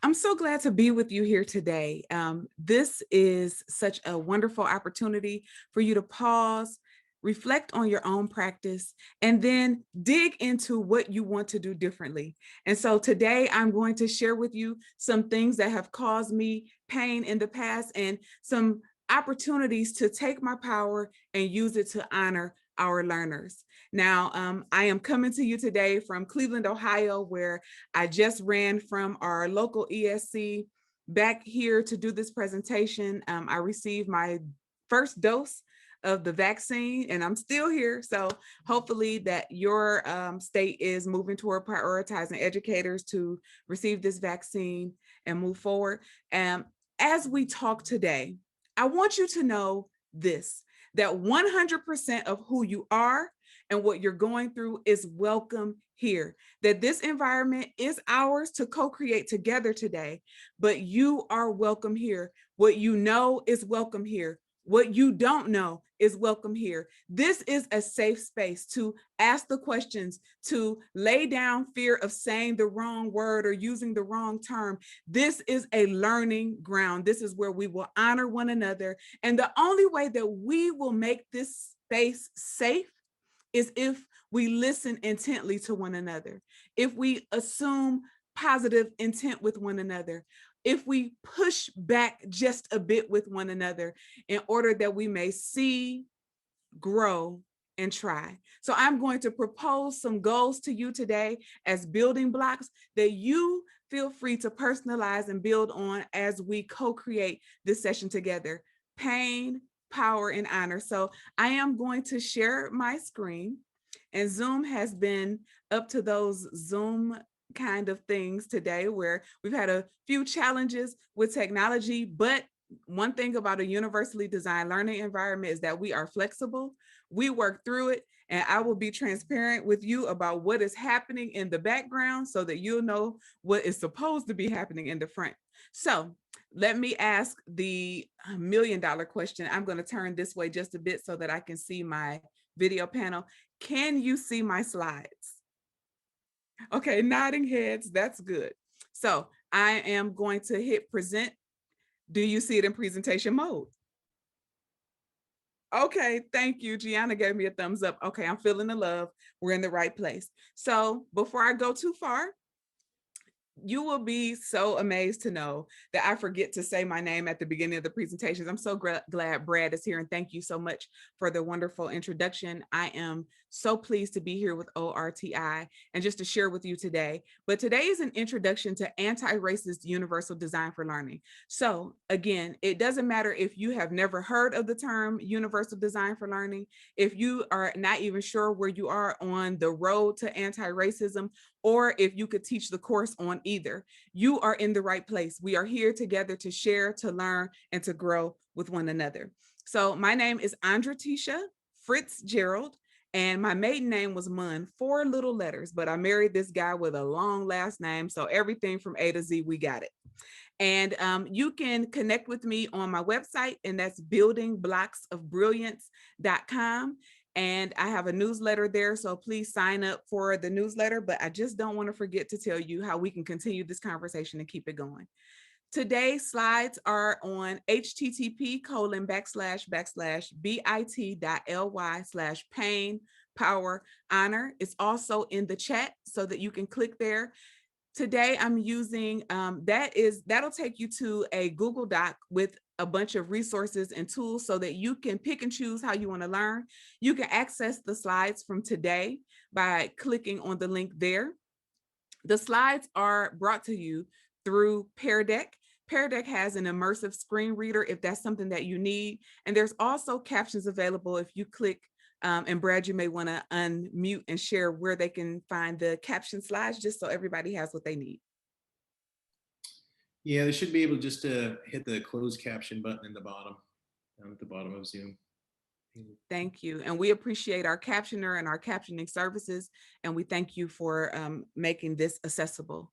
I'm so glad to be with you here today. This is such a wonderful opportunity for you to pause, reflect on your own practice, and then dig into what you want to do differently. And so today I'm going to share with you some things that have caused me pain in the past and some opportunities to take my power and use it to honor our learners. Now, I am coming to you today from Cleveland, Ohio, where I just ran from our local ESC back here to do this presentation. I received my first dose of the vaccine and I'm still here. So hopefully that your state is moving toward prioritizing educators to receive this vaccine and move forward. As we talk today, I want you to know this, that 100% of who you are and what you're going through is welcome here, that this environment is ours to co-create together today, but you are welcome here. What you know is welcome here. What you don't know is welcome here. This is a safe space to ask the questions, to lay down fear of saying the wrong word or using the wrong term. This is a learning ground. This is where we will honor one another. And the only way that we will make this space safe is if we listen intently to one another, if we assume positive intent with one another, if we push back just a bit with one another in order that we may see, grow, and try. So I'm going to propose some goals to you today as building blocks that you feel free to personalize and build on as we co-create this session together. Pain, power, and honor. So I am going to share my screen, and Zoom has been up to those Zoom kind of things today where we've had a few challenges with technology, but one thing about a universally designed learning environment is that we are flexible, we work through it, and I will be transparent with you about what is happening in the background so that you'll know what is supposed to be happening in the front. So let me ask the $1 million question. I'm going to turn this way just a bit so that I can see my video panel. Can you see my slides? Okay, nodding heads, that's good. So I am going to hit present. Do you see it in presentation mode? Okay, thank you. Gianna gave me a thumbs up. Okay, I'm feeling the love. We're in the right place. So before I go too far, you will be so amazed to know that I forget to say my name at the beginning of the presentations. I'm so glad Brad is here, and thank you so much for the wonderful introduction. I am so pleased to be here with ORTI and just to share with you today. But today is an introduction to anti-racist universal design for learning. So again, it doesn't matter if you have never heard of the term universal design for learning, if you are not even sure where you are on the road to anti-racism, or if you could teach the course on either, you are in the right place. We are here together to share, to learn, and to grow with one another. So my name is Andratesha Fritzgerald, and my maiden name was Munn, 4 little letters, but I married this guy with a long last name, so everything from A to Z, we got it. And you can connect with me on my website, and that's buildingblocksofbrilliance.com. And I have a newsletter there, so please sign up for the newsletter, but I just don't want to forget to tell you how we can continue this conversation and keep it going. Today's slides are on http://bit.ly/pain, power, honor. It's also in the chat so that you can click there. Today I'm using, that'll take you to a Google Doc with a bunch of resources and tools so that you can pick and choose how you want to learn. You can access the slides from today by clicking on the link there. The slides are brought to you through Pear Deck. Pear Deck has an immersive screen reader if that's something that you need. And there's also captions available if you click, and Brad, you may want to unmute and share where they can find the caption slides just so everybody has what they need. Yeah, they should be able just to hit the closed caption button in the bottom, at the bottom of Zoom. Thank you. And we appreciate our captioner and our captioning services. And we thank you for making this accessible.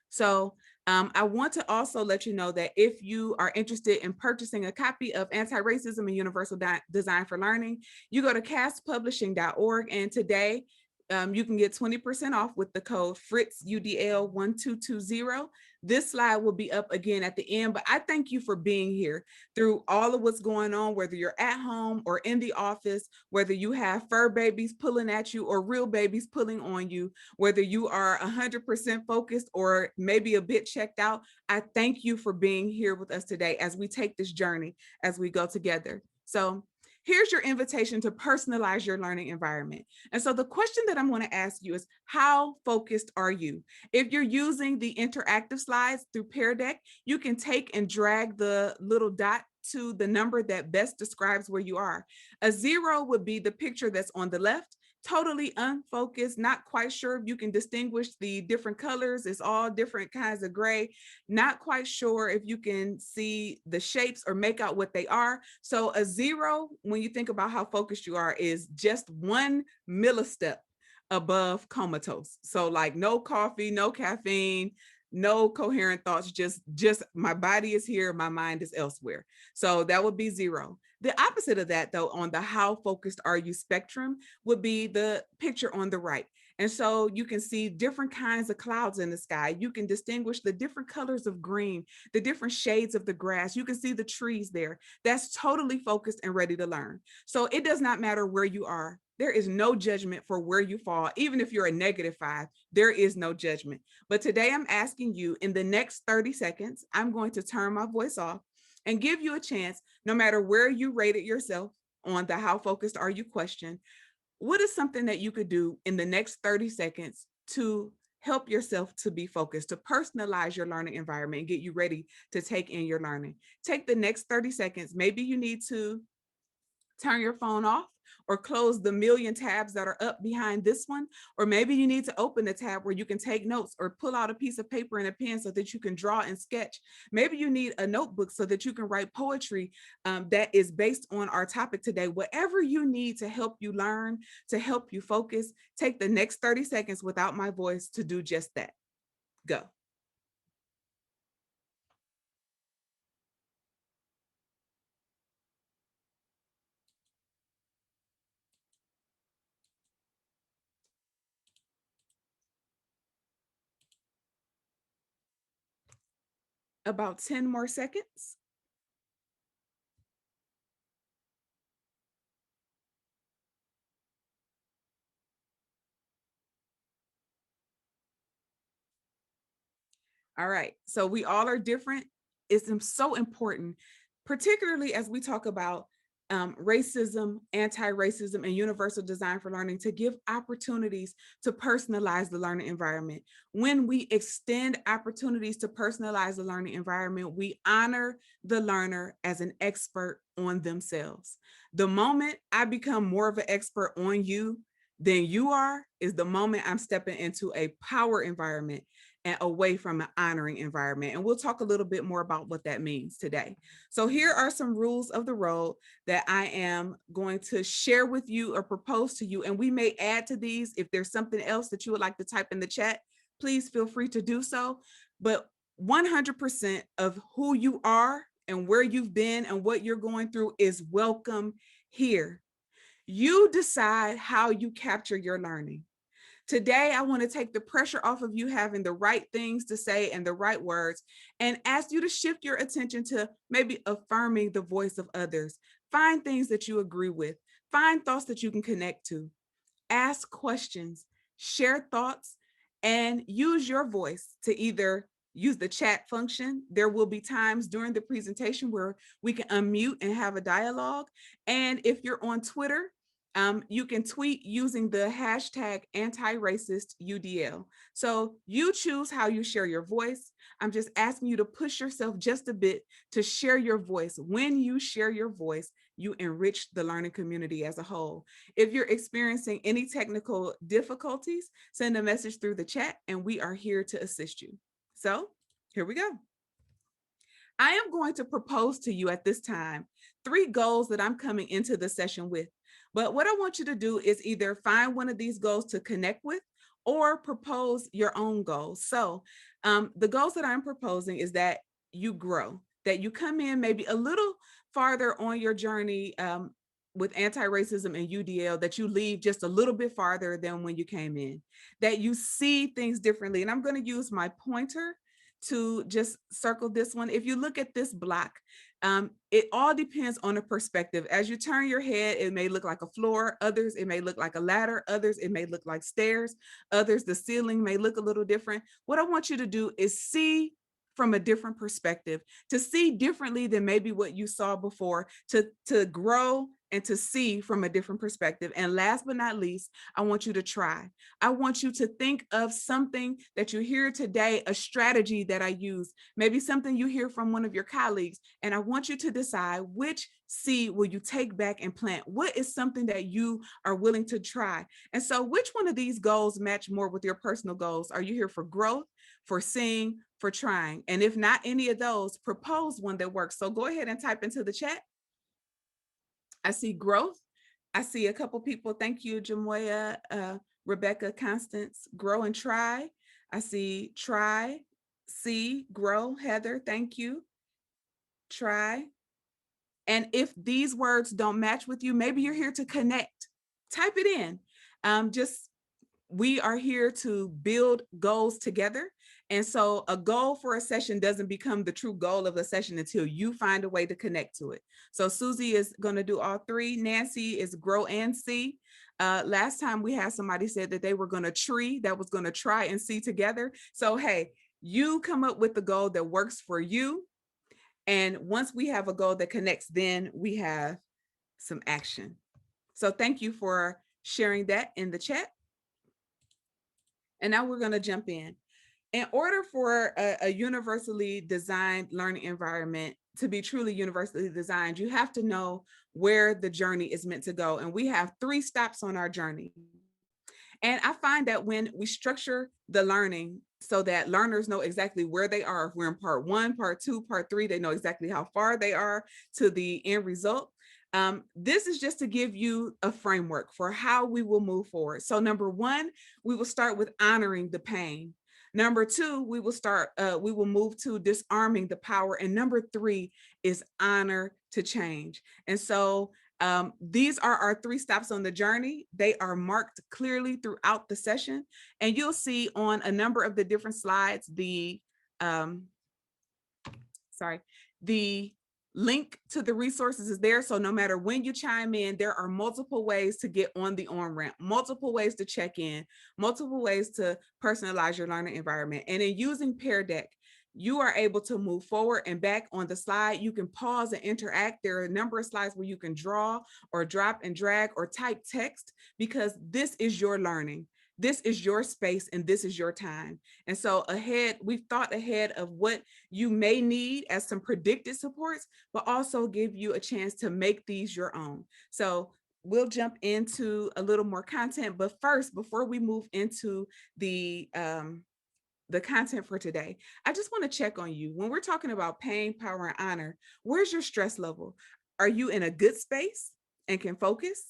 So I want to also let you know that if you are interested in purchasing a copy of Anti-Racism and Universal Design for Learning, you go to castpublishing.org. And today, You can get 20% off with the code FritzUDL1220. This slide will be up again at the end, but I thank you for being here through all of what's going on, whether you're at home or in the office, whether you have fur babies pulling at you or real babies pulling on you, whether you are 100% focused or maybe a bit checked out. I thank you for being here with us today as we take this journey, as we go together. So here's your invitation to personalize your learning environment. And so the question that I'm going to ask you is, how focused are you? If you're using the interactive slides through Pear Deck, you can take and drag the little dot to the number that best describes where you are. A 0 would be the picture that's on the left, totally unfocused, not quite sure if you can distinguish the different colors. It's all different kinds of gray, not quite sure if you can see the shapes or make out what they are. So a 0, when you think about how focused you are, is just 1 millistep above comatose. So like no coffee, no caffeine, no coherent thoughts, just my body is here, my mind is elsewhere. So that would be 0. The opposite of that, though, on the how focused are you spectrum would be the picture on the right. And so you can see different kinds of clouds in the sky. You can distinguish the different colors of green, the different shades of the grass. You can see the trees there. That's totally focused and ready to learn. So it does not matter where you are. There is no judgment for where you fall. Even if you're a -5, there is no judgment. But today I'm asking you, in the next 30 seconds, I'm going to turn my voice off and give you a chance, no matter where you rated yourself on the how focused are you question, what is something that you could do in the next 30 seconds to help yourself to be focused, to personalize your learning environment and get you ready to take in your learning? Take the next 30 seconds. Maybe you need to turn your phone off or close the million tabs that are up behind this one. Or maybe you need to open a tab where you can take notes or pull out a piece of paper and a pen so that you can draw and sketch. Maybe you need a notebook so that you can write poetry that is based on our topic today. Whatever you need to help you learn, to help you focus, take the next 30 seconds without my voice to do just that. Go. About 10 more seconds. All right. So we all are different. It's so important, particularly as we talk about racism, anti-racism, and universal design for learning, to give opportunities to personalize the learning environment. When we extend opportunities to personalize the learning environment, we honor the learner as an expert on themselves. The moment I become more of an expert on you than you are is the moment I'm stepping into a power environment and away from an honoring environment. And we'll talk a little bit more about what that means today. So here are some rules of the road that I am going to share with you or propose to you. And we may add to these. If there's something else that you would like to type in the chat, please feel free to do so. But 100% of who you are and where you've been and what you're going through is welcome here. You decide how you capture your learning. Today, I want to take the pressure off of you having the right things to say and the right words, and ask you to shift your attention to maybe affirming the voice of others. Find things that you agree with. Find thoughts that you can connect to. Ask questions, share thoughts, and use your voice to either use the chat function. There will be times during the presentation where we can unmute and have a dialogue. And if you're on Twitter, you can tweet using the hashtag anti-racist UDL. So you choose how you share your voice. I'm just asking you to push yourself just a bit to share your voice. When you share your voice, you enrich the learning community as a whole. If you're experiencing any technical difficulties, send a message through the chat and we are here to assist you. So here we go. I am going to propose to you at this time 3 goals that I'm coming into the session with. But what I want you to do is either find one of these goals to connect with or propose your own goals. So the goals that I'm proposing is that you grow, that you come in maybe a little farther on your journey with anti-racism and UDL that you leave just a little bit farther than when you came in, that you see things differently. And I'm going to use my pointer to just circle this one. If you look at this block, it all depends on the perspective. As you turn your head, it may look like a floor. Others, it may look like a ladder. Others, it may look like stairs. Others, the ceiling may look a little different. What I want you to do is see from a different perspective, to see differently than maybe what you saw before, to grow and to see from a different perspective. And last but not least, I want you to try. I want you to think of something that you hear today, a strategy that I use, maybe something you hear from one of your colleagues, and I want you to decide which seed will you take back and plant. What is something that you are willing to try? And so which one of these goals match more with your personal goals? Are you here for growth, for seeing, for trying? And if not any of those, propose one that works. So go ahead and type into the chat. I see growth. I see a couple people. Thank you, Jamoya, Rebecca, Constance. Grow and try. I see try, see, grow. Heather, thank you. Try. And if these words don't match with you, maybe you're here to connect. Type it in. We are here to build goals together. And so a goal for a session doesn't become the true goal of the session until you find a way to connect to it. So Susie is going to do all three. Nancy is grow and see. Last time we had somebody said that they were going to tree, that was going to try and see together. So, hey, you come up with the goal that works for you. And once we have a goal that connects, then we have some action. So thank you for sharing that in the chat. And now we're going to jump in. In order for a universally designed learning environment to be truly universally designed, you have to know where the journey is meant to go. And we have 3 stops on our journey. And I find that when we structure the learning so that learners know exactly where they are, if we're in part 1, part 2, part 3, they know exactly how far they are to the end result. This is just to give you a framework for how we will move forward. So number 1, we will start with honoring the pain. Number 2, we will move to disarming the power. And number 3 is honor to change. And so these are our 3 stops on the journey. They are marked clearly throughout the session. And you'll see on a number of the different slides, the link to the resources is there. So no matter when you chime in, there are multiple ways to get on the on-ramp, multiple ways to check in, multiple ways to personalize your learning environment. And in using Pear Deck, you are able to move forward and back on the slide. You can pause and interact. There are a number of slides where you can draw or drop and drag or type text, because this is your learning. This is your space and this is your time. And so we've thought ahead of what you may need as some predicted supports, but also give you a chance to make these your own. So we'll jump into a little more content, but first, before we move into the content for today, I just want to check on you. When we're talking about pain, power, and honor, where's your stress level? Are you in a good space and can focus?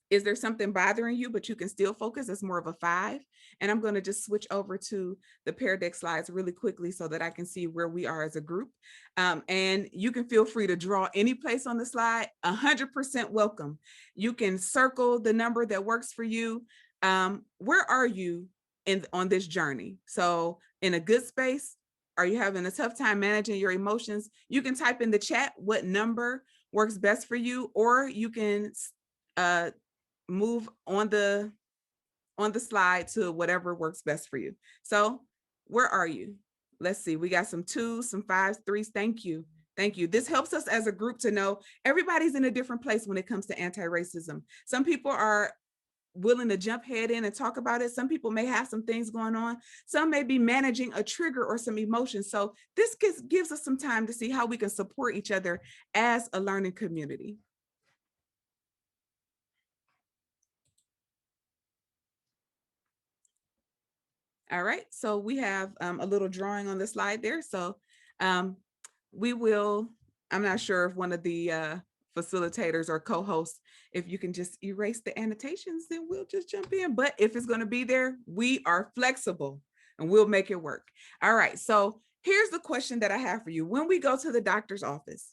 Is there something bothering you, but you can still focus? That's more of a 5. And I'm going to just switch over to the Pear Deck slides really quickly so that I can see where we are as a group. And you can feel free to draw any place on the slide. 100% welcome. You can circle the number that works for you. Where are you on this journey? So in a good space? Are you having a tough time managing your emotions? You can type in the chat what number works best for you, or you can move on the slide to whatever works best for you. So where are you? Let's see, we got some 2s, some 5s, 3s. Thank you. Thank you. This helps us as a group to know everybody's in a different place when it comes to anti-racism. Some people are willing to jump head in and talk about it. Some people may have some things going on. Some may be managing a trigger or some emotions. So this gives us some time to see how we can support each other as a learning community. All right, so we have a little drawing on the slide there. So we will, I'm not sure if one of the facilitators or co-hosts, if you can just erase the annotations, then we'll just jump in. But if it's going to be there, we are flexible and we'll make it work. All right, so here's the question that I have for you. When we go to the doctor's office,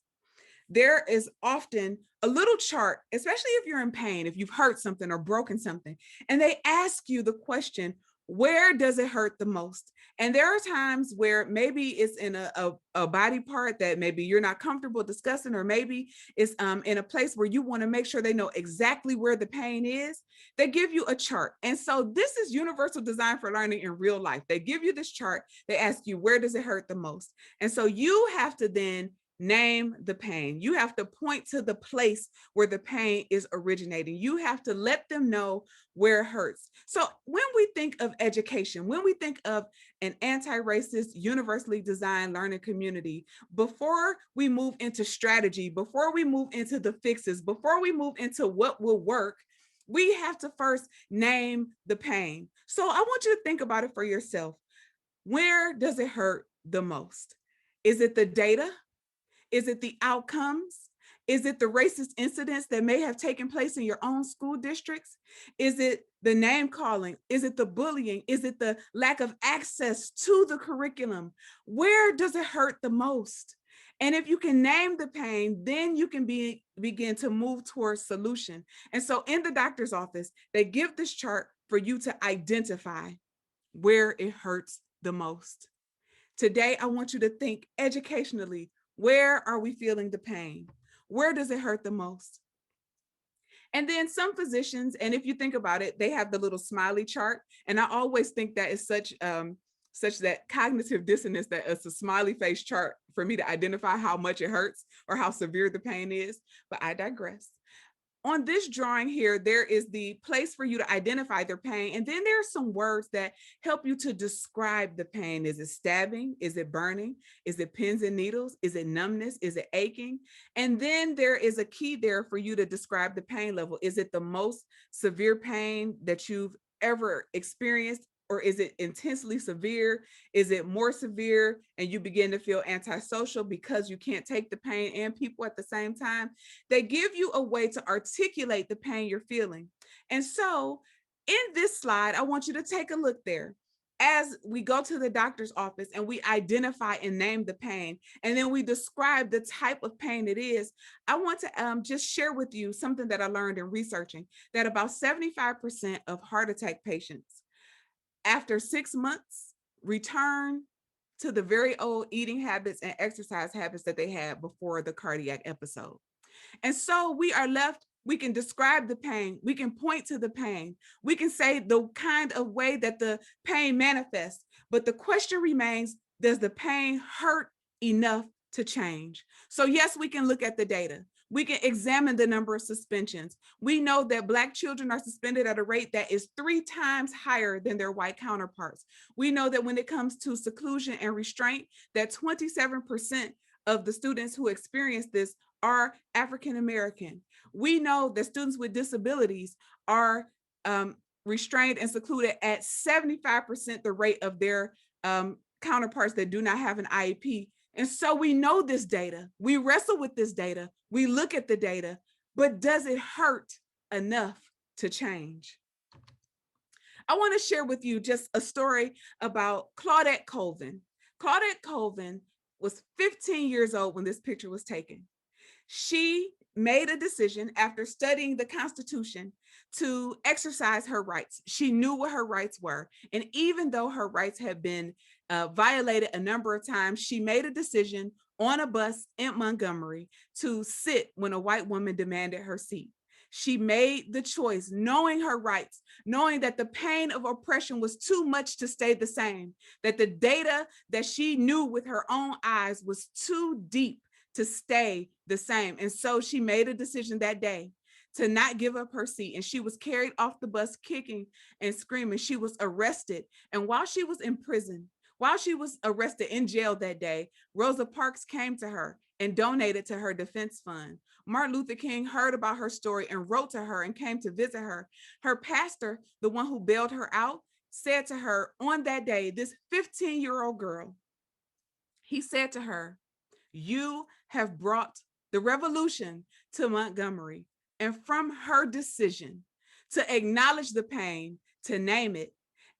there is often a little chart, especially if you're in pain, if you've hurt something or broken something, and they ask you the question, where does it hurt the most? And there are times where maybe it's in a body part that maybe you're not comfortable discussing, or maybe it's in a place where you want to make sure they know exactly where the pain is. They give you a chart. And so this is universal design for learning in real life. They give you this chart. They ask you, where does it hurt the most? And so you have to then name the pain. You have to point to the place where the pain is originating. You have to let them know where it hurts. So when we think of education, when we think of an anti-racist, universally designed learning community, before we move into strategy, before we move into the fixes, before we move into what will work, we have to first name the pain. So I want you to think about it for yourself. Where does it hurt the most? Is it the data? Is it the outcomes? Is it the racist incidents that may have taken place in your own school districts? Is it the name calling? Is it the bullying? Is it the lack of access to the curriculum? Where does it hurt the most? And if you can name the pain, then you can begin to move towards solution. And so in the doctor's office, they give this chart for you to identify where it hurts the most. Today, I want you to think educationally. Where are we feeling the pain? Where does it hurt the most? And then some physicians, and if you think about it, they have the little smiley chart. And I always think that is such that cognitive dissonance, that it's a smiley face chart for me to identify how much it hurts or how severe the pain is. But I digress. On this drawing here, there is the place for you to identify their pain. And then there are some words that help you to describe the pain. Is it stabbing? Is it burning? Is it pins and needles? Is it numbness? Is it aching? And then there is a key there for you to describe the pain level. Is it the most severe pain that you've ever experienced? Or is it intensely severe? Is it more severe and you begin to feel antisocial because you can't take the pain and people at the same time? They give you a way to articulate the pain you're feeling. And so in this slide, I want you to take a look there. As we go to the doctor's office and we identify and name the pain, and then we describe the type of pain it is, I want to just share with you something that I learned in researching, that about 75% of heart attack patients, after 6 months, return to the very old eating habits and exercise habits that they had before the cardiac episode. And so we are left, we can describe the pain, we can point to the pain, we can say the kind of way that the pain manifests, but the question remains, does the pain hurt enough to change? So yes, we can look at the data. We can examine the number of suspensions. We know that Black children are suspended at a rate that is 3 times higher than their white counterparts. We know that when it comes to seclusion and restraint, that 27% of the students who experience this are African American. We know that students with disabilities are restrained and secluded at 75% the rate of their counterparts that do not have an IEP. And so we know this data, we wrestle with this data, we look at the data, but does it hurt enough to change? I want to share with you just a story about Claudette Colvin. Claudette Colvin was 15 years old when this picture was taken. She made a decision after studying the Constitution to exercise her rights. She knew what her rights were. And even though her rights had been violated a number of times, she made a decision on a bus in Montgomery to sit when a white woman demanded her seat. She made the choice, knowing her rights, knowing that the pain of oppression was too much to stay the same, that the data that she knew with her own eyes was too deep to stay the same. And so she made a decision that day to not give up her seat. And she was carried off the bus kicking and screaming. She was arrested. And while she was in prison, while she was arrested in jail that day, Rosa Parks came to her and donated to her defense fund. Martin Luther King heard about her story and wrote to her and came to visit her. Her pastor, the one who bailed her out, said to her on that day, this 15-year-old girl, he said to her, "You have brought the revolution to Montgomery." And from her decision to acknowledge the pain, to name it,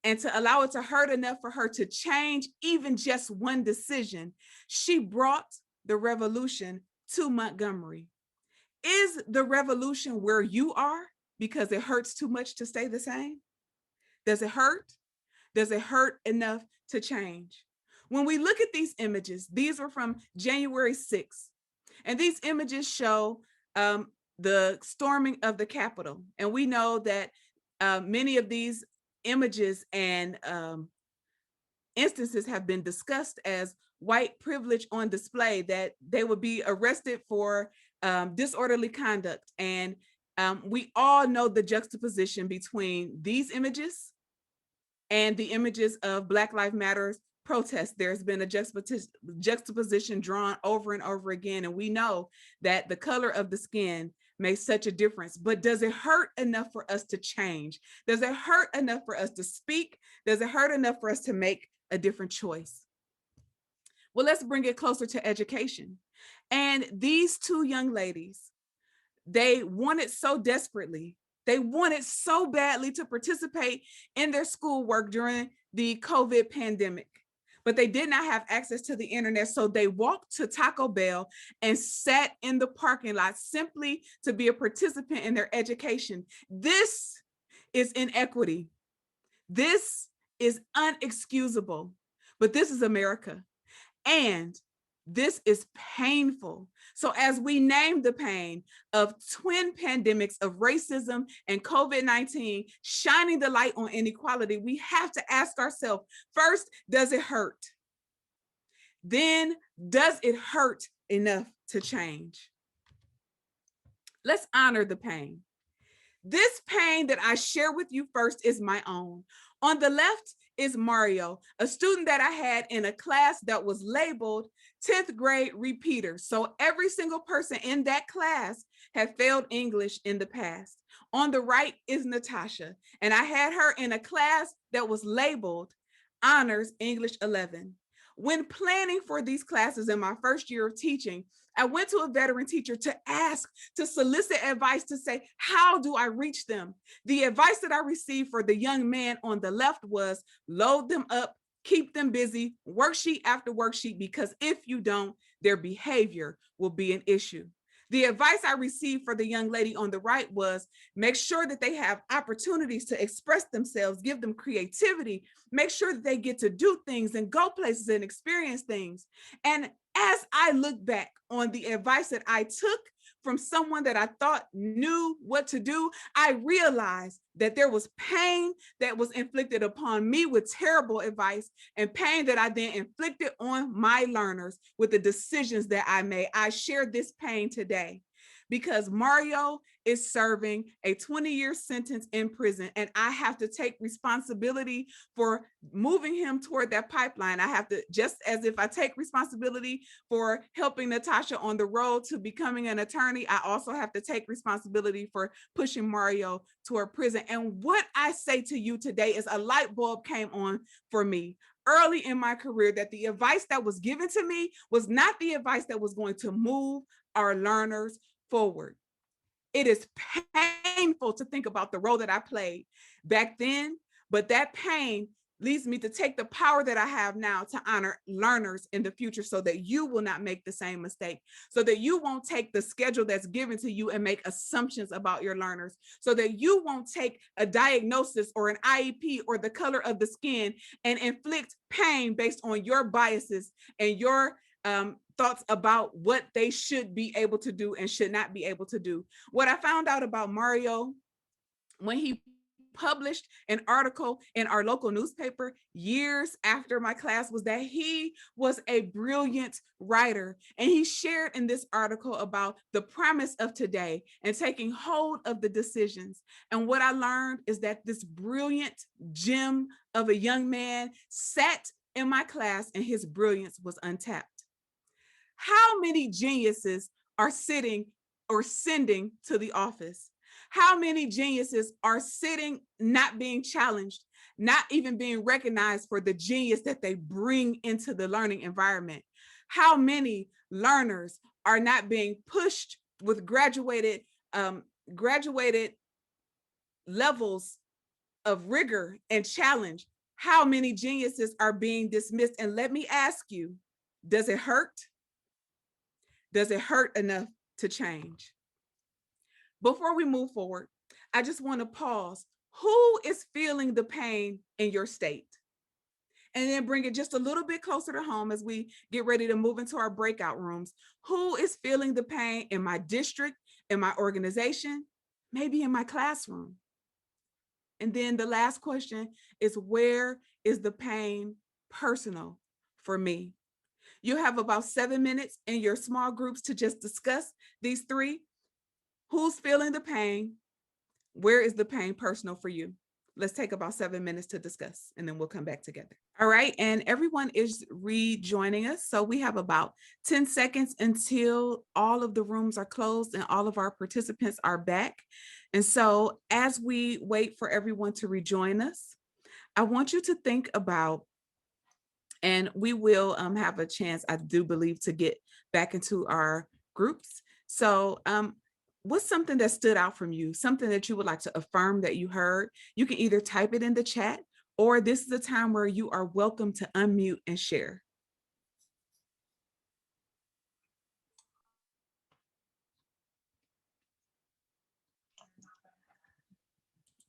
and to allow it to hurt enough for her to change even just one decision, she brought the revolution to Montgomery. Is the revolution where you are because it hurts too much to stay the same? Does it hurt? Does it hurt enough to change? When we look at these images, these were from January 6th, and these images show the storming of the Capitol. And we know that many of these images and instances have been discussed as white privilege on display, that they would be arrested for disorderly conduct. And we all know the juxtaposition between these images and the images of Black Lives Matter protests. There's been a juxtaposition drawn over and over again. And we know that the color of the skin makes such a difference. But does it hurt enough for us to change? Does it hurt enough for us to speak? Does it hurt enough for us to make a different choice? Well, let's bring it closer to education. And these two young ladies, they wanted so desperately, they wanted so badly to participate in their schoolwork during the COVID pandemic, but they did not have access to the internet. So they walked to Taco Bell and sat in the parking lot simply to be a participant in their education. This is inequity. This is unexcusable, but this is America. And this is painful. So as we name the pain of twin pandemics of racism and COVID-19 shining the light on inequality, we have to ask ourselves, first, does it hurt? Then, does it hurt enough to change? Let's honor the pain. This pain that I share with you first is my own. On the left is Mario, a student that I had in a class that was labeled 10th grade repeater. So every single person in that class had failed English in the past. On the right is Natasha, and I had her in a class that was labeled Honors English 11. When planning for these classes in my first year of teaching, I went to a veteran teacher to ask, to solicit advice, to say, how do I reach them? The advice that I received for the young man on the left was load them up, keep them busy, worksheet after worksheet, because if you don't, their behavior will be an issue. The advice I received for the young lady on the right was make sure that they have opportunities to express themselves, give them creativity, make sure that they get to do things and go places and experience things. And as I look back on the advice that I took from someone that I thought knew what to do, I realized that there was pain that was inflicted upon me with terrible advice, and pain that I then inflicted on my learners with the decisions that I made. I share this pain today because Mario is serving a 20-year sentence in prison, and I have to take responsibility for moving him toward that pipeline. I have to, just as if I take responsibility for helping Natasha on the road to becoming an attorney, I also have to take responsibility for pushing Mario toward prison. And what I say to you today is a light bulb came on for me early in my career, that the advice that was given to me was not the advice that was going to move our learners forward. It is painful to think about the role that I played back then, but that pain leads me to take the power that I have now to honor learners in the future, so that you will not make the same mistake, so that you won't take the schedule that's given to you and make assumptions about your learners, so that you won't take a diagnosis or an IEP or the color of the skin and inflict pain based on your biases and your thoughts about what they should be able to do and should not be able to do. What I found out about Mario when he published an article in our local newspaper years after my class was that he was a brilliant writer. And he shared in this article about the promise of today and taking hold of the decisions. And what I learned is that this brilliant gem of a young man sat in my class and his brilliance was untapped. How many geniuses are sitting or sending to the office? How many geniuses are sitting, not being challenged, not even being recognized for the genius that they bring into the learning environment? How many learners are not being pushed with graduated levels of rigor and challenge? How many geniuses are being dismissed? And let me ask you, does it hurt? Does it hurt enough to change? Before we move forward, I just want to pause. Who is feeling the pain in your state? And then bring it just a little bit closer to home as we get ready to move into our breakout rooms. Who is feeling the pain in my district, in my organization, maybe in my classroom? And then the last question is, where is the pain personal for me? You have about 7 minutes in your small groups to just discuss these three. Who's feeling the pain? Where is the pain personal for you? Let's take about 7 minutes to discuss, and then we'll come back together. All right, and everyone is rejoining us. So we have about 10 seconds until all of the rooms are closed and all of our participants are back. And so as we wait for everyone to rejoin us, I want you to think about, and we will have a chance, I do believe, to get back into our groups. So what's something that stood out from you, something that you would like to affirm that you heard? You can either type it in the chat, or this is a time where you are welcome to unmute and share.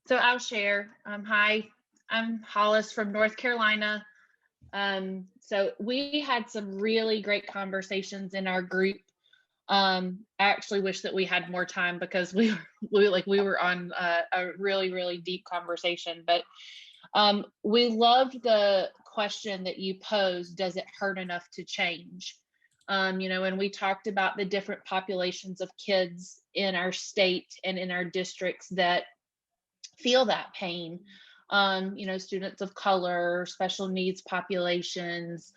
So I'll share. Hi, I'm Hollis from North Carolina. So we had some really great conversations in our group. I actually wish that we had more time because we were on a really deep conversation. But we loved the question that you posed: does it hurt enough to change? And we talked about the different populations of kids in our state and in our districts that feel that pain. Students of color, special needs populations,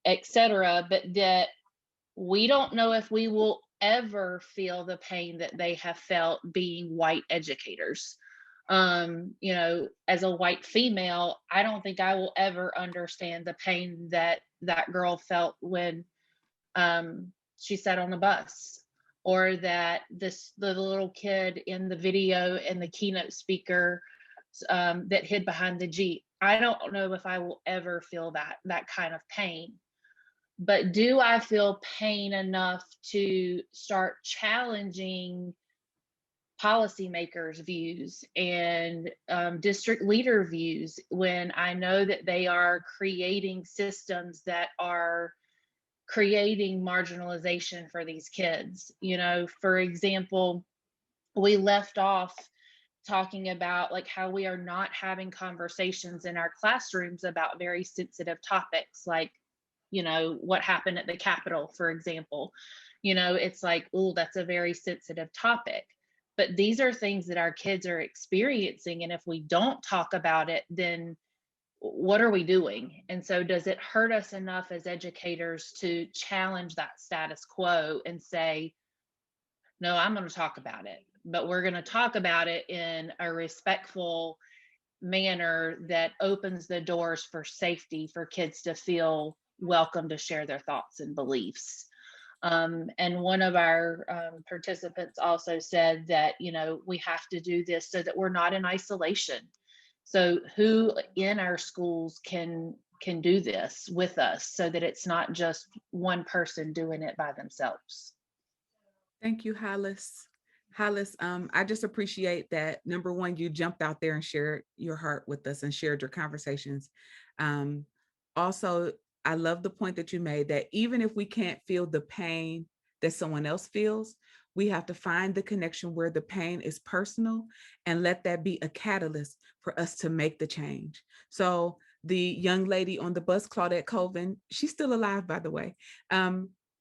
etc. But that we don't know if we will ever feel the pain that they have felt being white educators. As a white female, I don't think I will ever understand the pain that that girl felt when she sat on the bus, or that the little kid in the video and the keynote speaker that hid behind the Jeep. I don't know if I will ever feel that kind of pain. But do I feel pain enough to start challenging policymakers' views and district leader views when I know that they are creating systems that are creating marginalization for these kids? For example, we left off talking about like how we are not having conversations in our classrooms about very sensitive topics, like what happened at the Capitol, for example. It's like, oh, that's a very sensitive topic, but these are things that our kids are experiencing, and if we don't talk about it, then what are we doing? And so does it hurt us enough as educators to challenge that status quo and say, no, I'm going to talk about it, but we're going to talk about it in a respectful manner that opens the doors for safety for kids to feel welcome to share their thoughts and beliefs. And one of our participants also said that, we have to do this so that we're not in isolation. So who in our schools can do this with us so that it's not just one person doing it by themselves? Thank you, Hollis. Hollis, I just appreciate that. Number one, you jumped out there and shared your heart with us and shared your conversations. Also, I love the point that you made that even if we can't feel the pain that someone else feels, we have to find the connection where the pain is personal and let that be a catalyst for us to make the change. So the young lady on the bus, Claudette Colvin, she's still alive, by the way.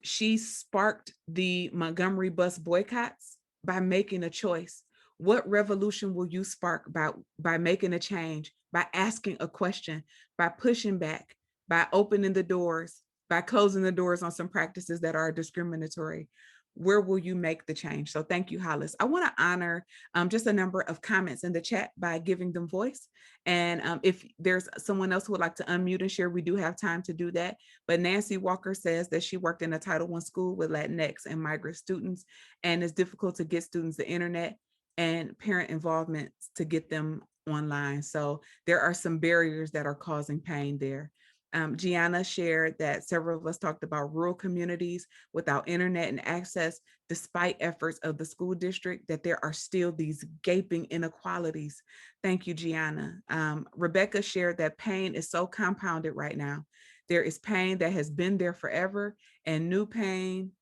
She sparked the Montgomery bus boycotts by making a choice. What revolution will you spark by making a change, by asking a question, by pushing back, by opening the doors, by closing the doors on some practices that are discriminatory? Where will you make the change? So thank you, Hollis. I want to honor just a number of comments in the chat by giving them voice. And if there's someone else who would like to unmute and share, we do have time to do that. But Nancy Walker says that she worked in a Title I school with Latinx and migrant students, and it's difficult to get students the internet and parent involvement to get them online. So there are some barriers that are causing pain there. Gianna shared that several of us talked about rural communities without internet and access, despite efforts of the school district, that there are still these gaping inequalities. Thank you, Gianna. Rebecca shared that pain is so compounded right now. There is pain that has been there forever and new pain.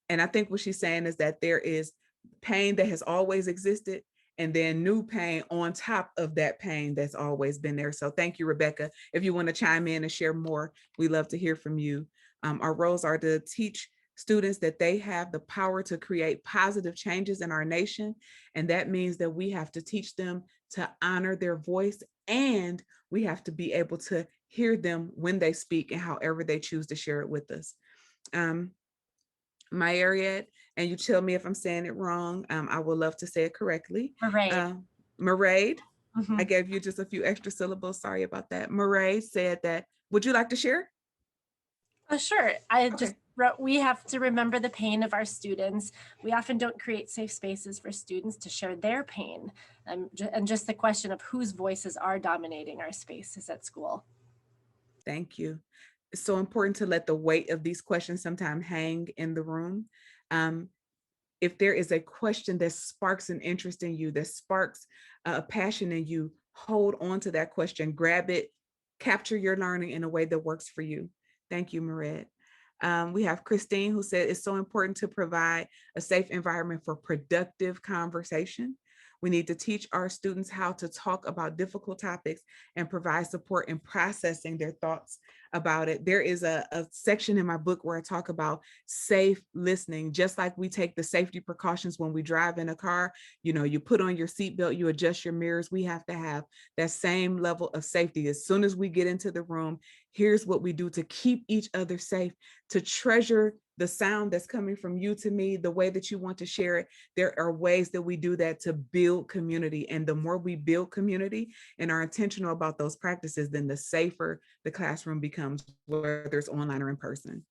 And I think what she's saying is that there is pain that has always existed and then new pain on top of that pain that's always been there. So thank you, Rebecca. If you want to chime in and share more, we love to hear from you. Our roles are to teach students that they have the power to create positive changes in our nation. And that means that we have to teach them to honor their voice, and we have to be able to hear them when they speak and however they choose to share it with us. Myriad, and you tell me if I'm saying it wrong. I would love to say it correctly. Maraid. I gave you just a few extra syllables. Sorry about that. Maraid said that, would you like to share? Sure. I just wrote, we have to remember the pain of our students. We often don't create safe spaces for students to share their pain. And just the question of whose voices are dominating our spaces at school. Thank you. It's so important to let the weight of these questions sometimes hang in the room. If there is a question that sparks an interest in you, that sparks a passion in you, hold on to that question, grab it, capture your learning in a way that works for you. Thank you, Maret. We have Christine, who said it's so important to provide a safe environment for productive conversation. We need to teach our students how to talk about difficult topics and provide support in processing their thoughts about it. There is a section in my book where I talk about safe listening. Just like we take the safety precautions when we drive in a car, you know, you put on your seatbelt, you adjust your mirrors. We have to have that same level of safety. As soon as we get into the room, here's what we do to keep each other safe, to treasure the sound that's coming from you to me, the way that you want to share it. There are ways that we do that to build community. And the more we build community and are intentional about those practices, then the safer the classroom becomes, whether it's online or in person.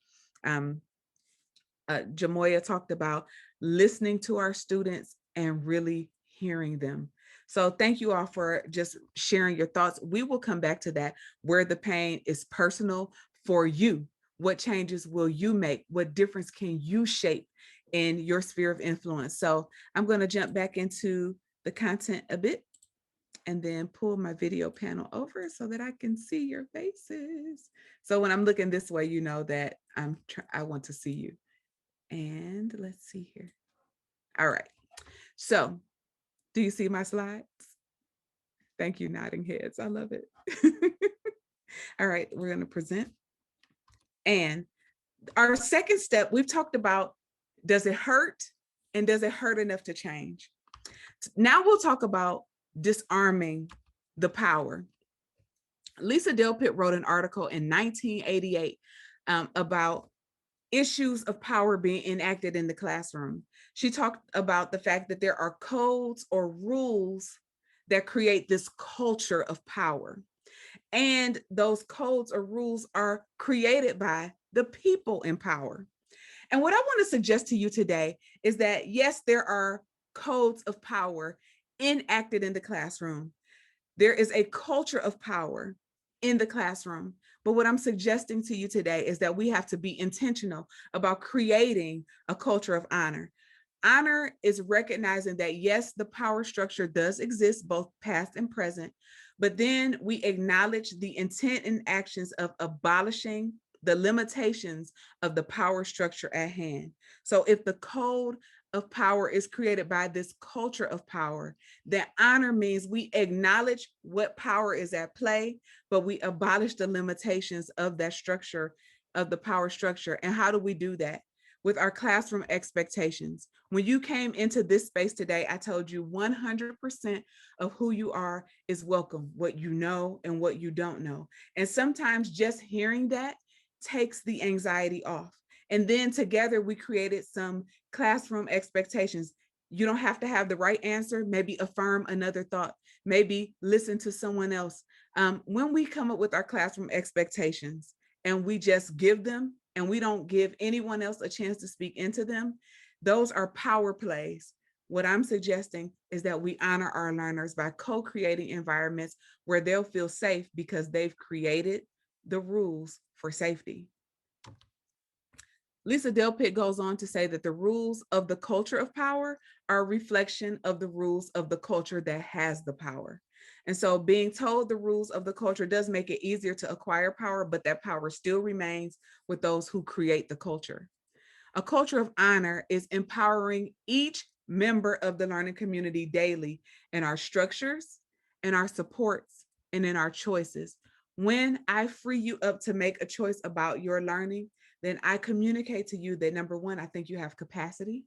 Jamoya talked about listening to our students and really hearing them. So thank you all for just sharing your thoughts. We will come back to that, where the pain is personal for you. What changes will you make? What difference can you shape in your sphere of influence? So I'm going to jump back into the content a bit and then pull my video panel over so that I can see your faces. So when I'm looking this way, you know that I want to see you. And let's see here. All right. So do you see my slides? Thank you, nodding heads. I love it. All right, we're going to present. And our second step, we've talked about, does it hurt? And does it hurt enough to change? Now we'll talk about disarming the power. Lisa Delpit wrote an article in 1988 about issues of power being enacted in the classroom. She talked about the fact that there are codes or rules that create this culture of power. And those codes or rules are created by the people in power. And what I want to suggest to you today is that, yes, there are codes of power enacted in the classroom. There is a culture of power in the classroom. But what I'm suggesting to you today is that we have to be intentional about creating a culture of honor. Honor is recognizing that, yes, the power structure does exist, both past and present, but then we acknowledge the intent and actions of abolishing the limitations of the power structure at hand. So if the code of power is created by this culture of power, then honor means we acknowledge what power is at play, but we abolish the limitations of that structure, of the power structure. And how do we do that? With our classroom expectations. When you came into this space today, I told you 100% of who you are is welcome, what you know and what you don't know. And sometimes just hearing that takes the anxiety off. And then together we created some classroom expectations. You don't have to have the right answer. Maybe affirm another thought. Maybe listen to someone else. When we come up with our classroom expectations and we just give them, and we don't give anyone else a chance to speak into them, those are power plays. What I'm suggesting is that we honor our learners by co-creating environments where they'll feel safe because they've created the rules for safety. Lisa Delpit goes on to say that the rules of the culture of power are a reflection of the rules of the culture that has the power. And so being told the rules of the culture does make it easier to acquire power, but that power still remains with those who create the culture. A culture of honor is empowering each member of the learning community daily in our structures, in our supports, and in our choices. When I free you up to make a choice about your learning, then I communicate to you that number one, I think you have capacity,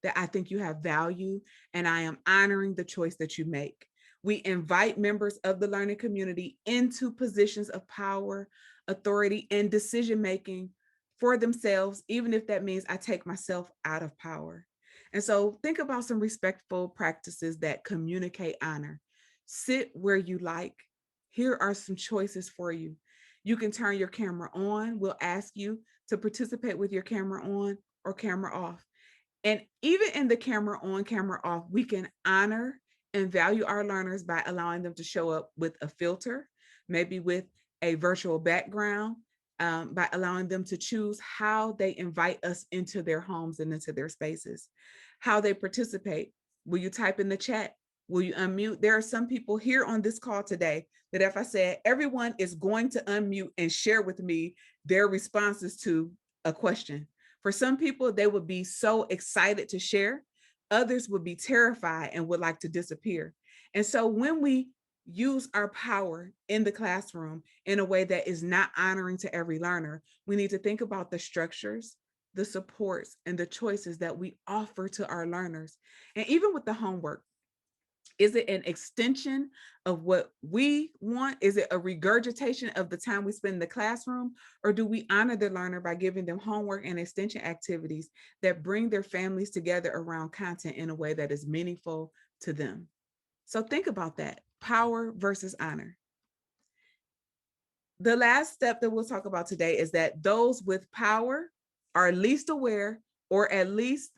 that I think you have value, and I am honoring the choice that you make. We invite members of the learning community into positions of power, authority, and decision-making for themselves, even if that means I take myself out of power. And so think about some respectful practices that communicate honor. Sit where you like. Here are some choices for you. You can turn your camera on. We'll ask you to participate with your camera on or camera off. And even in the camera on, camera off, we can honor and value our learners by allowing them to show up with a filter, maybe with a virtual background, by allowing them to choose how they invite us into their homes and into their spaces, how they participate. Will you type in the chat? Will you unmute? There are some people here on this call today that if I said everyone is going to unmute and share with me their responses to a question. For some people, they would be so excited to share. Others would be terrified and would like to disappear. And so when we use our power in the classroom in a way that is not honoring to every learner, we need to think about the structures, the supports, and the choices that we offer to our learners. And even with the homework, is it an extension of what we want? Is it a regurgitation of the time we spend in the classroom? Or do we honor the learner by giving them homework and extension activities that bring their families together around content in a way that is meaningful to them? So think about that, power versus honor. The last step that we'll talk about today is that those with power are least aware, or at least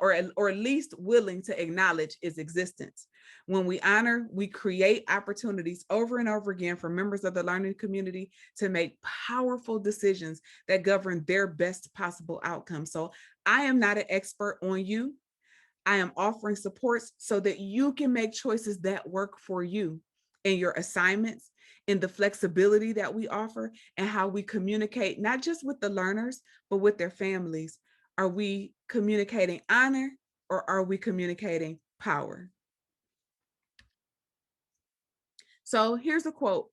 or least willing to acknowledge its existence. When we honor, we create opportunities over and over again for members of the learning community to make powerful decisions that govern their best possible outcome. So I am not an expert on you. I am offering supports so that you can make choices that work for you in your assignments, in the flexibility that we offer, and how we communicate, not just with the learners, but with their families. Are we communicating honor, or are we communicating power? So here's a quote.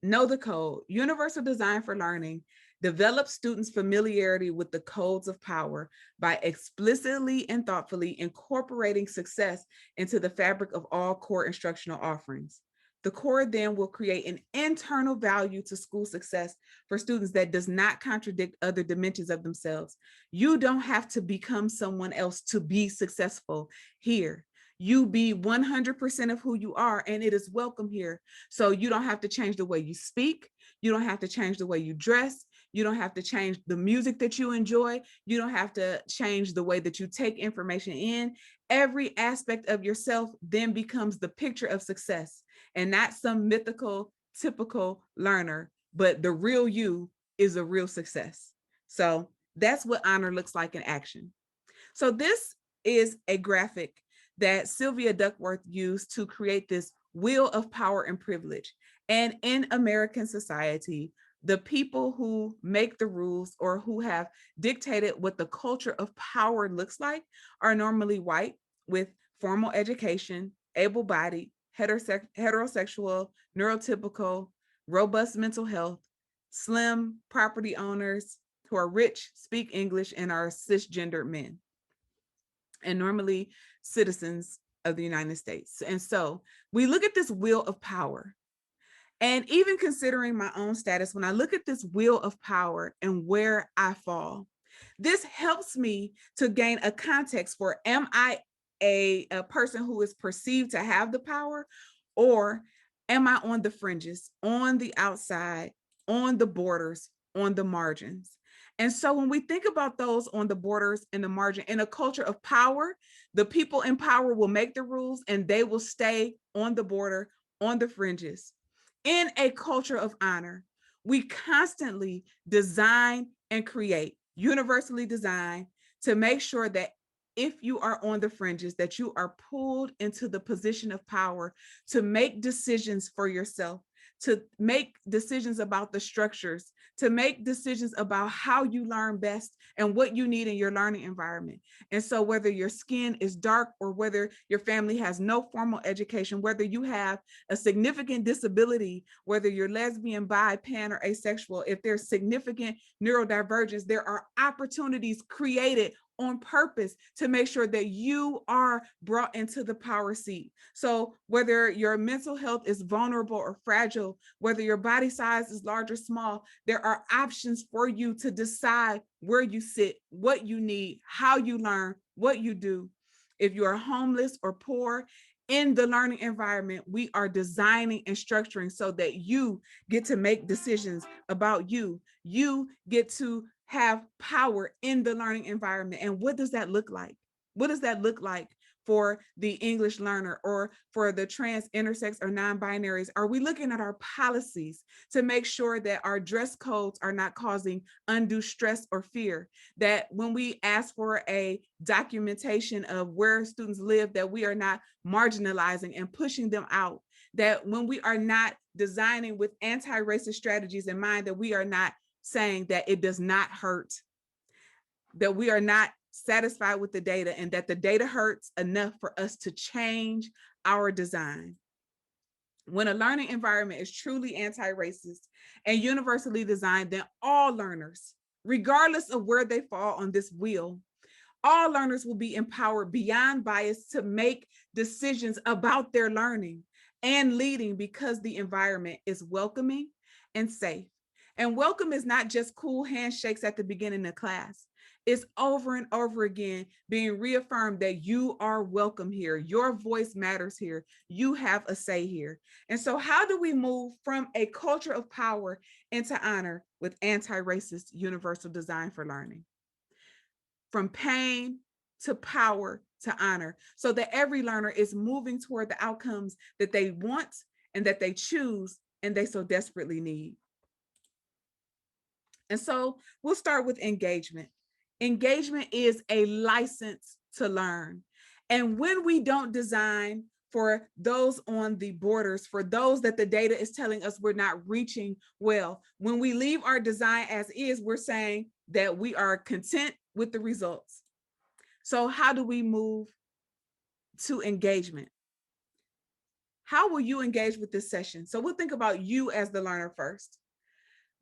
Know the code. Universal design for learning develops students' familiarity with the codes of power by explicitly and thoughtfully incorporating success into the fabric of all core instructional offerings. The core then will create an internal value to school success for students that does not contradict other dimensions of themselves. You don't have to become someone else to be successful here. You be 100% of who you are, and it is welcome here. So you don't have to change the way you speak. You don't have to change the way you dress. You don't have to change the music that you enjoy. You don't have to change the way that you take information in. Every aspect of yourself then becomes the picture of success, and not some mythical, typical learner, but the real you is a real success. So that's what honor looks like in action. So this is a graphic that Sylvia Duckworth used to create this wheel of power and privilege. And in American society, the people who make the rules or who have dictated what the culture of power looks like are normally white with formal education, able-bodied, heterosexual, neurotypical, robust mental health, slim property owners who are rich, speak English, and are cisgendered men, and normally citizens of the United States. And so we look at this wheel of power. And even considering my own status, when I look at this wheel of power and where I fall, this helps me to gain a context for, am I a person who is perceived to have the power, or am I on the fringes, on the outside, on the borders, on the margins. And so when we think about those on the borders and the margin, in a culture of power, the people in power will make the rules and they will stay on the border, on the fringes. In a culture of honor, we constantly design and create, universally design, to make sure that if you are on the fringes, that you are pulled into the position of power to make decisions for yourself, to make decisions about the structures, to make decisions about how you learn best and what you need in your learning environment. And so whether your skin is dark or whether your family has no formal education, whether you have a significant disability, whether you're lesbian, bi, pan, or asexual, if there's significant neurodivergence, there are opportunities created on purpose to make sure that you are brought into the power seat. So whether your mental health is vulnerable or fragile, whether your body size is large or small, there are options for you to decide where you sit, what you need, how you learn, what you do. If you are homeless or poor, in the learning environment, we are designing and structuring so that you get to make decisions about you. You get to have power in the learning environment. And what does that look like? What does that look like for the English learner or for the trans, intersex, or non-binaries? Are we looking at our policies to make sure that our dress codes are not causing undue stress or fear? That when we ask for a documentation of where students live, that we are not marginalizing and pushing them out? That when we are not designing with anti-racist strategies in mind, that we are not saying that it does not hurt, that we are not satisfied with the data, and that the data hurts enough for us to change our design. When a learning environment is truly anti-racist and universally designed, then all learners, regardless of where they fall on this wheel, all learners will be empowered beyond bias to make decisions about their learning and leading, because the environment is welcoming and safe. And welcome is not just cool handshakes at the beginning of class. It's over and over again being reaffirmed that you are welcome here. Your voice matters here. You have a say here. And so how do we move from a culture of power into honor with anti-racist universal design for learning? From pain to power to honor, so that every learner is moving toward the outcomes that they want and that they choose and they so desperately need. And so we'll start with engagement. Engagement is a license to learn. And when we don't design for those on the borders, for those that the data is telling us we're not reaching well, when we leave our design as is, we're saying that we are content with the results. So how do we move to engagement? How will you engage with this session? So we'll think about you as the learner first.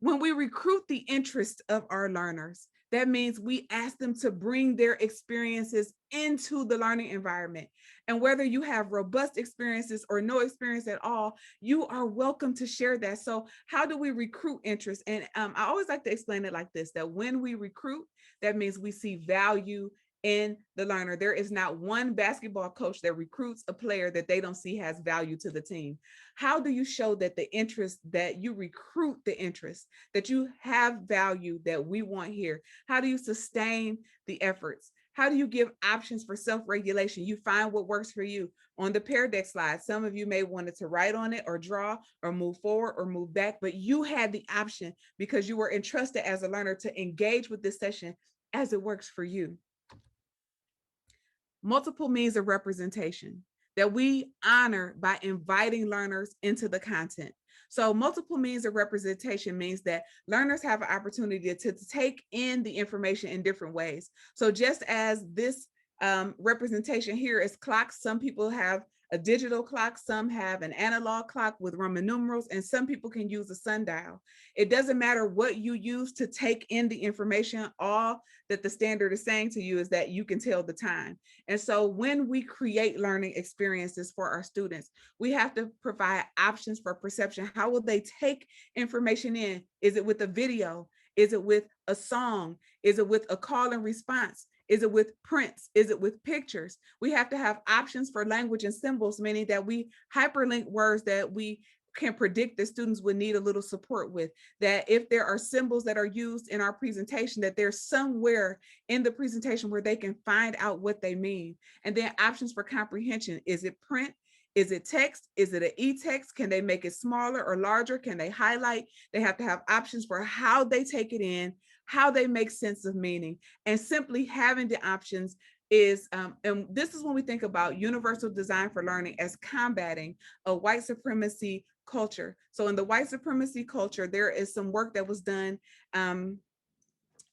When we recruit the interest of our learners, that means we ask them to bring their experiences into the learning environment. And whether you have robust experiences or no experience at all, you are welcome to share that. So how do we recruit interest? And I always like to explain it like this, that when we recruit, that means we see value in the learner. There is not one basketball coach that recruits a player that they don't see has value to the team. How do you show that the interest, that you recruit the interest, that you have value that we want here? How do you sustain the efforts? How do you give options for self-regulation? You find what works for you. On the Pear Deck slide, some of you may wanted to write on it or draw or move forward or move back, but you had the option because you were entrusted as a learner to engage with this session as it works for you. Multiple means of representation that we honor by inviting learners into the content. So multiple means of representation means that learners have an opportunity to take in the information in different ways. So just as this representation here is clocks, some people have a digital clock, some have an analog clock with Roman numerals, and some people can use a sundial. It doesn't matter what you use to take in the information. All that the standard is saying to you is that you can tell the time. And so when we create learning experiences for our students, we have to provide options for perception. How will they take information in? Is it with a video? Is it with a song? Is it with a call and response? Is it with prints? Is it with pictures? We have to have options for language and symbols, meaning that we hyperlink words that we can predict that students would need a little support with, that if there are symbols that are used in our presentation, that there's somewhere in the presentation where they can find out what they mean. And then options for comprehension. Is it print? Is it text? Is it an e-text? Can they make it smaller or larger? Can they highlight? They have to have options for how they take it in, how they make sense of meaning. And simply having the options is, and this is when we think about universal design for learning as combating a white supremacy culture. So in the white supremacy culture, there is some work that was done, and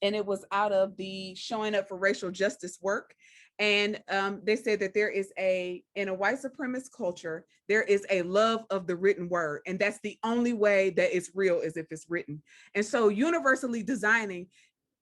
it was out of the showing up for racial justice work. And they say that there is in a white supremacist culture, there is a love of the written word. And that's the only way that it's real, is if it's written. And so universally designing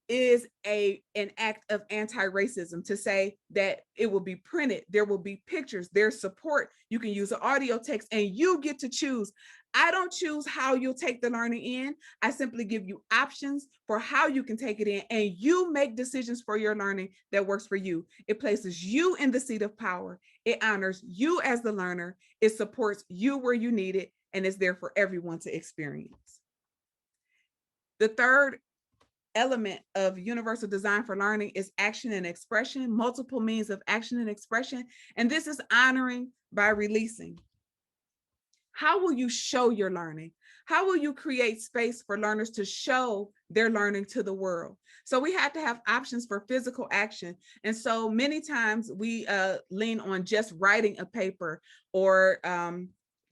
is an act of anti-racism, to say that it will be printed, there will be pictures, there's support, you can use an audio text, and you get to choose. I don't choose how you'll take the learning in. I simply give you options for how you can take it in, and you make decisions for your learning that works for you. It places you in the seat of power. It honors you as the learner. It supports you where you need it, and it's there for everyone to experience. The third element of universal design for learning is action and expression, multiple means of action and expression. And this is honoring by releasing. How will you show your learning? How will you create space for learners to show their learning to the world? So we have to have options for physical action. And so many times we lean on just writing a paper, or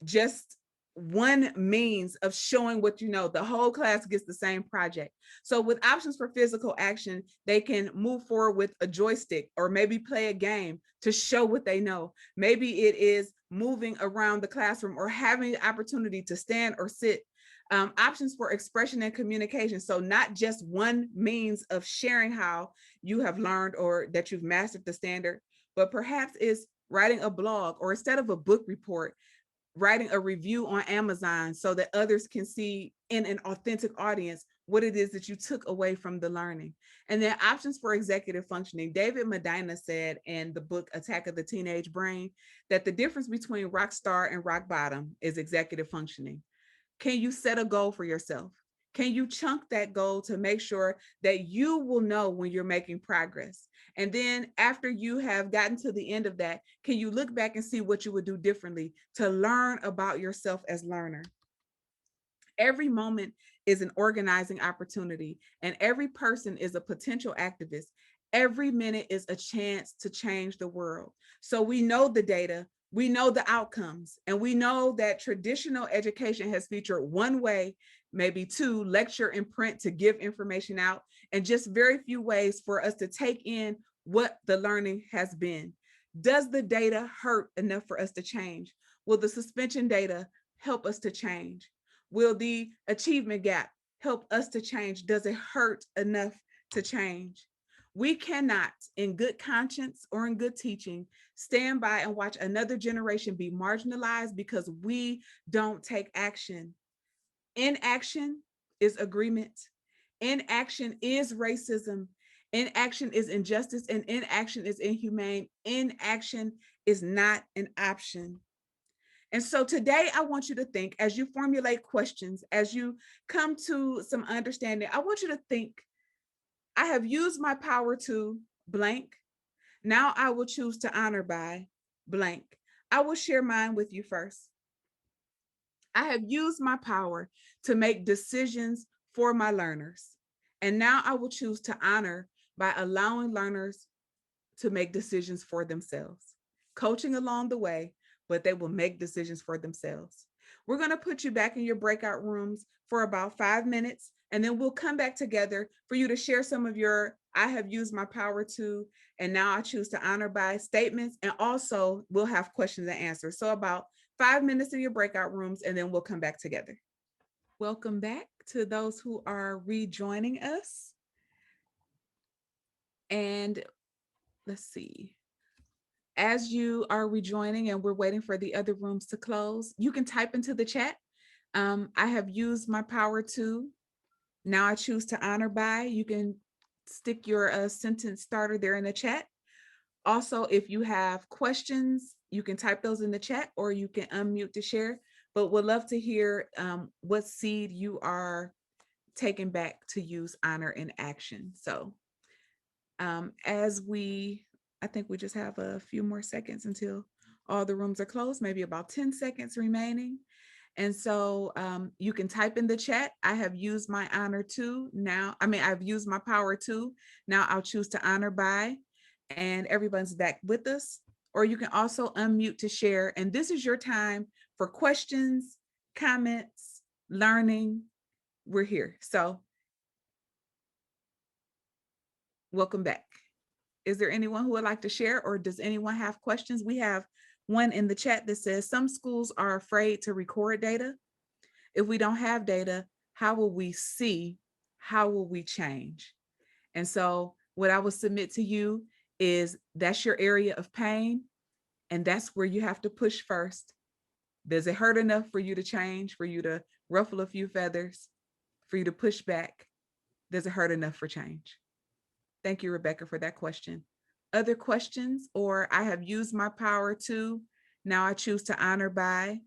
just one means of showing what you know. The whole class gets the same project. So with options for physical action, they can move forward with a joystick, or maybe play a game to show what they know. Maybe it is moving around the classroom, or having the opportunity to stand or sit. Options for expression and communication. So not just one means of sharing how you have learned or that you've mastered the standard, but perhaps is writing a blog, or instead of a book report, writing a review on Amazon, so that others can see in an authentic audience what it is that you took away from the learning. And then options for executive functioning. David Medina said in the book Attack of the Teenage Brain that the difference between rock star and rock bottom is executive functioning. Can you set a goal for yourself? Can you chunk that goal to make sure that you will know when you're making progress? And then after you have gotten to the end of that, can you look back and see what you would do differently to learn about yourself as learner? Every moment is an organizing opportunity, and every person is a potential activist. Every minute is a chance to change the world. So we know the data, we know the outcomes, and we know that traditional education has featured one way, maybe two, lecture and print to give information out, and just very few ways for us to take in what the learning has been. Does the data hurt enough for us to change? Will the suspension data help us to change? Will the achievement gap help us to change? Does it hurt enough to change? We cannot, in good conscience or in good teaching, stand by and watch another generation be marginalized because we don't take action. Inaction is agreement. Inaction is racism. Inaction is injustice, and inaction is inhumane. Inaction is not an option. And so today I want you to think, as you formulate questions, as you come to some understanding, I want you to think, I have used my power to blank. Now I will choose to honor by blank. I will share mine with you first. I have used my power to make decisions for my learners. And now I will choose to honor by allowing learners to make decisions for themselves, coaching along the way, but they will make decisions for themselves. We're going to put you back in your breakout rooms for about 5 minutes, and then we'll come back together for you to share some of your I have used my power to, and now I choose to honor by statements, and also we'll have questions and answers. So about 5 minutes in your breakout rooms, and then we'll come back together. Welcome back to those who are rejoining us. And let's see. As you are rejoining and we're waiting for the other rooms to close, you can type into the chat. I have used my power to. Now I choose to honor by. You can stick your sentence starter there in the chat. Also, if you have questions, you can type those in the chat, or you can unmute to share. but would love to hear what seed you are taking back to use honor in action. So I think we just have a few more seconds until all the rooms are closed, maybe about 10 seconds remaining. And so you can type in the chat, I have used my honor to now. I've used my power to. Now I'll choose to honor by, and everyone's back with us. Or you can also unmute to share. And this is your time for questions, comments, learning. We're here. So welcome back. Is there anyone who would like to share, or does anyone have questions? We have one in the chat that says, some schools are afraid to record data. If we don't have data, how will we see? How will we change? And so what I will submit to you is that's your area of pain, and that's where you have to push first. Does it hurt enough for you to change, for you to ruffle a few feathers, for you to push back? Does it hurt enough for change? Thank you, Rebecca, for that question. Other questions? Or I have used my power to, now I choose to honor by.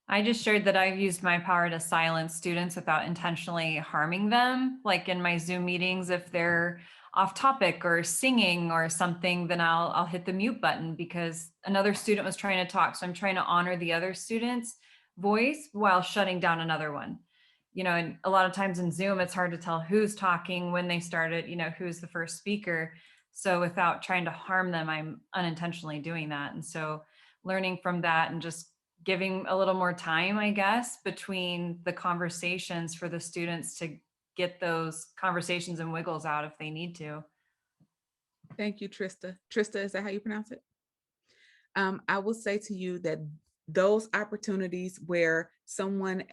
I just shared that I've used my power to silence students without intentionally harming them. Like in my Zoom meetings, if they're off topic or singing or something, then I'll hit the mute button because another student was trying to talk. So I'm trying to honor the other student's voice while shutting down another one. You know, and a lot of times in Zoom, it's hard to tell who's talking, when they started, you know, who's the first speaker. So without trying to harm them, I'm unintentionally doing that. And so learning from that and just giving a little more time, I guess, between the conversations for the students to get those conversations and wiggles out if they need to. Thank you, Trista. Trista, is that how you pronounce it? I will say to you that those opportunities where someone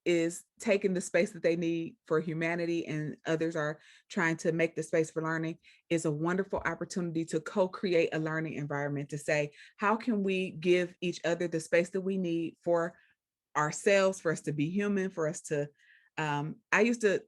is taking the space that they need for humanity and others are trying to make the space for learning is a wonderful opportunity to co-create a learning environment, to say, how can we give each other the space that we need for ourselves, for us to be human, for us to,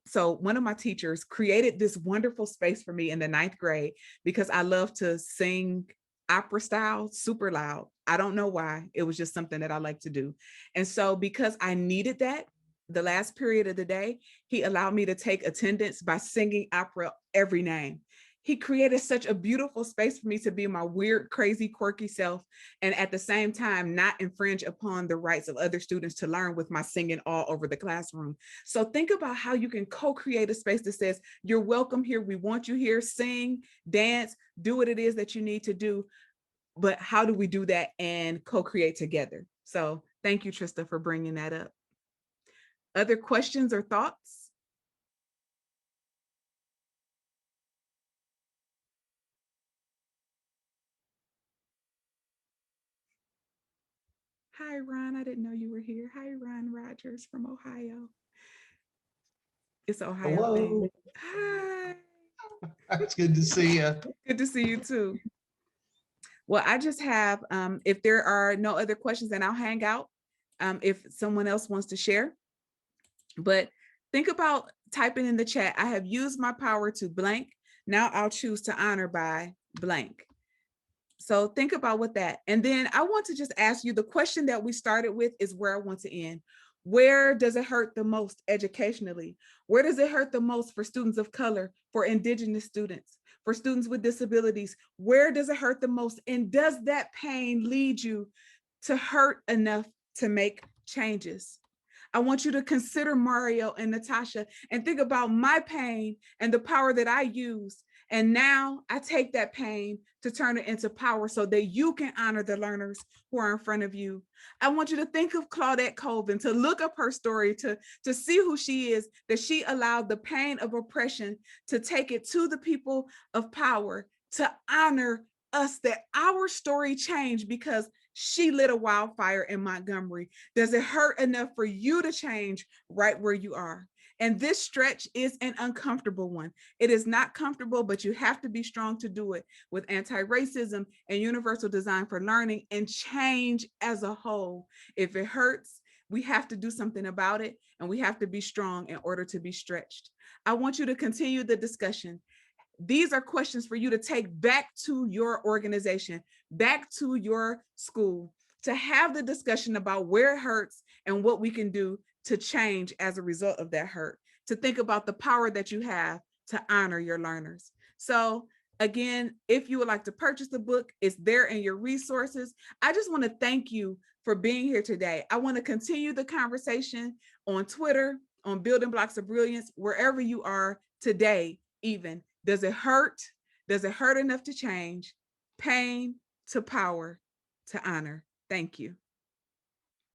so one of my teachers created this wonderful space for me in the 9th grade because I love to sing opera style, super loud. I don't know why. It was just something that I like to do. And so because I needed that, the last period of the day, he allowed me to take attendance by singing opera every name. He created such a beautiful space for me to be my weird, crazy, quirky self, and at the same time, not infringe upon the rights of other students to learn with my singing all over the classroom. So think about how you can co-create a space that says, you're welcome here, we want you here, sing, dance, do what it is that you need to do. But how do we do that and co-create together? So thank you, Trista, for bringing that up. Other questions or thoughts? Hi, Ron. I didn't know you were here. Hi, Ron Rogers from Ohio. It's Ohio. Hello. Thing. Hi. It's good to see you. Good to see you too. Well, I just have, if there are no other questions, then I'll hang out if someone else wants to share. But think about typing in the chat, I have used my power to blank. Now I'll choose to honor by blank. So think about what that, and then I want to just ask you, the question that we started with is where I want to end. Where does it hurt the most educationally? Where does it hurt the most for students of color, for Indigenous students, for students with disabilities? Where does it hurt the most? And does that pain lead you to hurt enough to make changes? I want you to consider Mario and Natasha and think about my pain and the power that I use. And now I take that pain to turn it into power so that you can honor the learners who are in front of you. I want you to think of Claudette Colvin, to look up her story, to see who she is, that she allowed the pain of oppression to take it to the people of power, to honor us, that our story changed because she lit a wildfire in Montgomery. Does it hurt enough for you to change right where you are? And this stretch is an uncomfortable one. It is not comfortable, but you have to be strong to do it with anti-racism and universal design for learning and change as a whole. If it hurts, we have to do something about it, and we have to be strong in order to be stretched. I want you to continue the discussion. these are questions for you to take back to your organization, back to your school, to have the discussion about where it hurts and what we can do to change as a result of that hurt, to think about the power that you have to honor your learners. So again, if you would like to purchase the book, it's there in your resources. I just want to thank you for being here today. I want to continue the conversation on Twitter, on Building Blocks of Brilliance, wherever you are today, even. Does it hurt? Does it hurt enough to change? Pain to power to honor. Thank you.